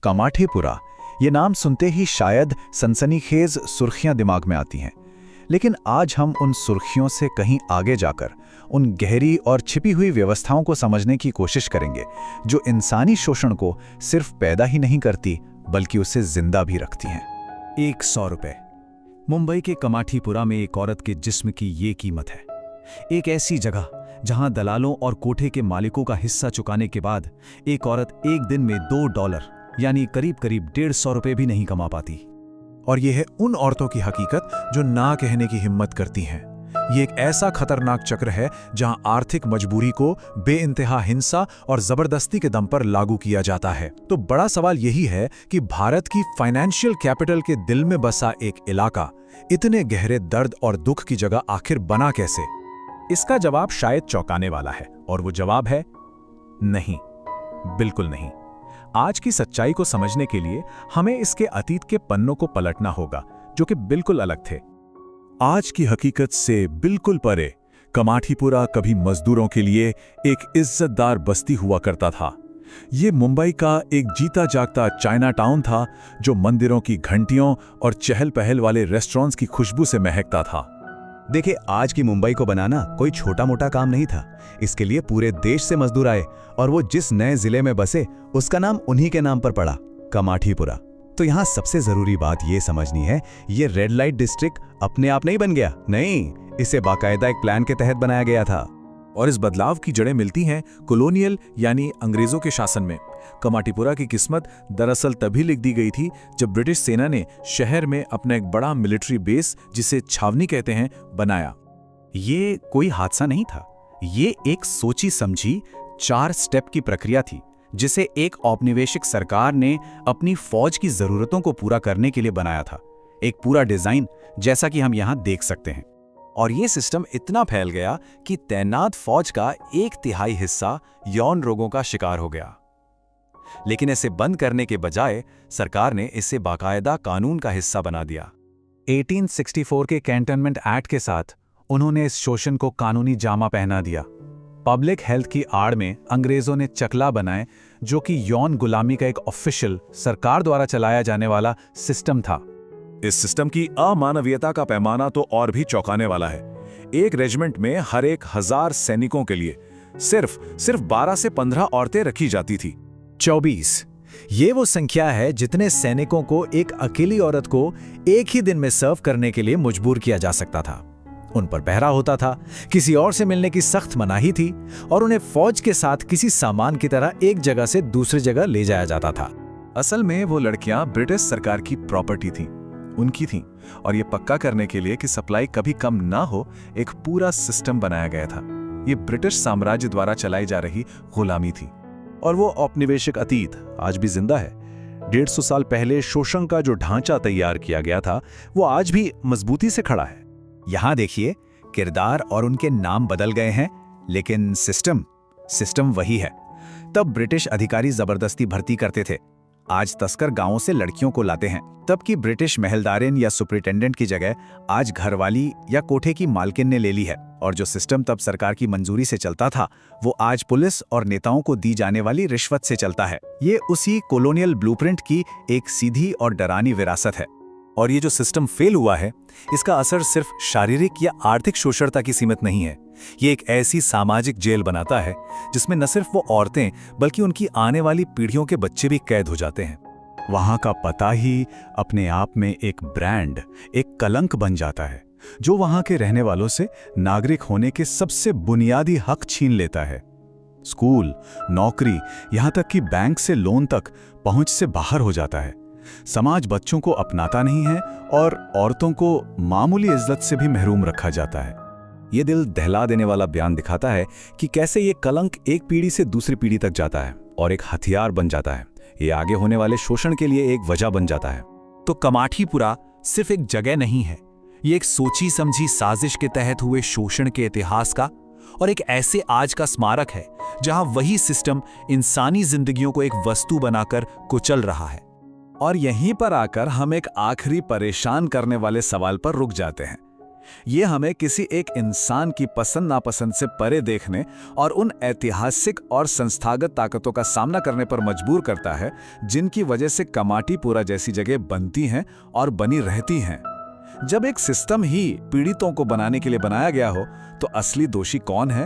कमाठीपुरा, ये नाम सुनते ही शायद सनसनीखेज सुर्खियां दिमाग में आती हैं। लेकिन आज हम उन सुर्खियों से कहीं आगे जाकर उन गहरी और छिपी हुई व्यवस्थाओं को समझने की कोशिश करेंगे जो इंसानी शोषण को सिर्फ पैदा ही नहीं करती बल्कि उसे जिंदा भी रखती हैं। 100 रुपए। मुंबई के कमाठीपुरा में एक औरत के जिस्म की ये कीमत है। एक ऐसी जगह जहां दलालों और कोठे के मालिकों का हिस्सा चुकाने के बाद एक औरत एक दिन में $2 यानी करीब करीब 150 रुपए भी नहीं कमा पाती। और यह है उन औरतों की हकीकत जो ना कहने की हिम्मत करती हैं। ये एक ऐसा खतरनाक चक्र है जहां आर्थिक मजबूरी को बेइंतहा हिंसा और जबरदस्ती के दम पर लागू किया जाता है। तो बड़ा सवाल यही है कि भारत की फाइनेंशियल कैपिटल के दिल में बसा एक इलाका इतने गहरे दर्द और दुख की जगह आखिर बना कैसे? इसका जवाब शायद चौंकाने वाला है, और वो जवाब है नहीं, बिल्कुल नहीं। आज की सच्चाई को समझने के लिए हमें इसके अतीत के पन्नों को पलटना होगा, जो कि बिल्कुल अलग थे। आज की हकीकत से बिल्कुल परे कमाठीपुरा कभी मजदूरों के लिए एक इज्जतदार बस्ती हुआ करता था। ये मुंबई का एक जीता जागता चाइना टाउन था जो मंदिरों की घंटियों और चहल पहल वाले रेस्टोरेंट्स की खुशबू से महकता था। देखिए, आज की मुंबई को बनाना कोई छोटा मोटा काम नहीं था। इसके लिए पूरे देश से मजदूर आए और वो जिस नए जिले में बसे उसका नाम उन्हीं के नाम पर पड़ा, कमाठीपुरा। तो यहाँ सबसे जरूरी बात ये समझनी है, ये रेड लाइट डिस्ट्रिक्ट अपने आप नहीं बन गया। नहीं, इसे बाकायदा एक प्लान के तहत बनाया गया था। और इस बदलाव की जड़ें मिलती हैं कॉलोनियल यानी अंग्रेजों के शासन में। कमाठीपुरा की किस्मत दरअसल तभी लिख दी गई थी जब ब्रिटिश सेना ने शहर में अपना एक बड़ा मिलिट्री बेस, जिसे छावनी कहते हैं, बनाया। ये कोई हादसा नहीं था, ये एक सोची समझी 4 स्टेप की प्रक्रिया थी जिसे एक औपनिवेशिक सरकार ने अपनी फौज की जरूरतों को पूरा करने के लिए बनाया था। एक पूरा डिजाइन, जैसा कि हम यहां देख सकते हैं। और ये सिस्टम इतना फैल गया कि तैनात फौज का 1/3 हिस्सा यौन रोगों का शिकार हो गया। लेकिन इसे बंद करने के बजाय सरकार ने इसे बाकायदा कानून का हिस्सा बना दिया। 1864 के कैंटोनमेंट एक्ट के साथ उन्होंने इस शोषण को कानूनी जामा पहना दिया। पब्लिक हेल्थ की आड़ में अंग्रेजों ने चकला बनाए, जो कि यौन गुलामी का एक ऑफिशियल सरकार द्वारा चलाया जाने वाला सिस्टम था। इस सिस्टम की अमानवीयता का पैमाना तो और भी चौंकाने वाला है। एक रेजिमेंट में हर एक 1000 सैनिकों के लिए सिर्फ 12 से 15 औरतें रखी जाती थी। 24 ये वो संख्या है जितने सैनिकों को एक अकेली औरत को एक ही दिन में सर्व करने के लिए मजबूर किया जा सकता था। उन पर पहरा होता था, किसी और से मिलने की सख्त मनाही थी और उन्हें फौज के साथ किसी सामान की तरह एक जगह से दूसरी जगह ले जाया जाता था। असल में वो लड़कियां ब्रिटिश सरकार की प्रॉपर्टी थीं, उनकी थीं, और ये पक्का करने के लिए कि सप्लाई कभी कम ना हो, एक पूरा सिस्टम बनाया गया था। ये ब्रिटिश साम्राज्य द्वारा चलाई जा रही गुलामी थी। और वो औपनिवेशिक अतीत आज भी जिंदा है। 150 साल पहले शोषण का जो ढांचा तैयार किया गया था वो आज भी मजबूती से खड़ा है। यहां देखिए, किरदार और उनके नाम बदल गए हैं, लेकिन सिस्टम वही है। तब ब्रिटिश अधिकारी जबरदस्ती भर्ती करते थे, आज तस्कर गांवों से लड़कियों को लाते हैं। तब की ब्रिटिश महलदारिन या सुपरिटेंडेंट की जगह आज घरवाली या कोठे की मालकिन ने ले ली है। और जो सिस्टम तब सरकार की मंजूरी से चलता था, वो आज पुलिस और नेताओं को दी जाने वाली रिश्वत से चलता है। ये उसी कॉलोनियल ब्लूप्रिंट की एक सीधी और डरानी विरासत है। और ये जो सिस्टम फेल हुआ है, इसका असर सिर्फ शारीरिक या आर्थिक शोषण तक ही सीमित नहीं है। ये एक ऐसी सामाजिक जेल बनाता है जिसमें न सिर्फ वो औरतें बल्कि उनकी आने वाली पीढ़ियों के बच्चे भी कैद हो जाते हैं। वहां का पता ही अपने आप में एक ब्रांड, एक कलंक बन जाता है, जो वहां के रहने वालों से नागरिक होने के सबसे बुनियादी हक छीन लेता है। स्कूल, नौकरी, यहां तक कि बैंक से लोन तक पहुंच से बाहर हो जाता है। समाज बच्चों को अपनाता नहीं है और औरतों को मामूली इज्जत से भी महरूम रखा जाता है। ये दिल दहला देने वाला बयान दिखाता है कि कैसे ये कलंक एक पीढ़ी से दूसरी पीढ़ी तक जाता है और एक हथियार बन जाता है। ये आगे होने वाले शोषण के लिए एक वजह बन जाता है। तो कमाठीपुरा सिर्फ एक जगह नहीं है, ये एक सोची समझी साजिश के तहत हुए शोषण के इतिहास का और एक ऐसे आज का स्मारक है जहां वही सिस्टम इंसानी जिंदगियों को एक वस्तु बनाकर कुचल रहा है। और यहीं पर आकर हम एक आखिरी परेशान करने वाले सवाल पर रुक जाते हैं ये हमें किसी एक इंसान की पसंद नापसंद से परे देखने और उन ऐतिहासिक और संस्थागत ताकतों का सामना करने पर मजबूर करता है जिनकी वजह से कमाटीपुरा जैसी जगह बनती हैं और बनी रहती हैं। जब एक सिस्टम ही पीड़ितों को बनाने के लिए बनाया गया हो तो असली दोषी कौन है?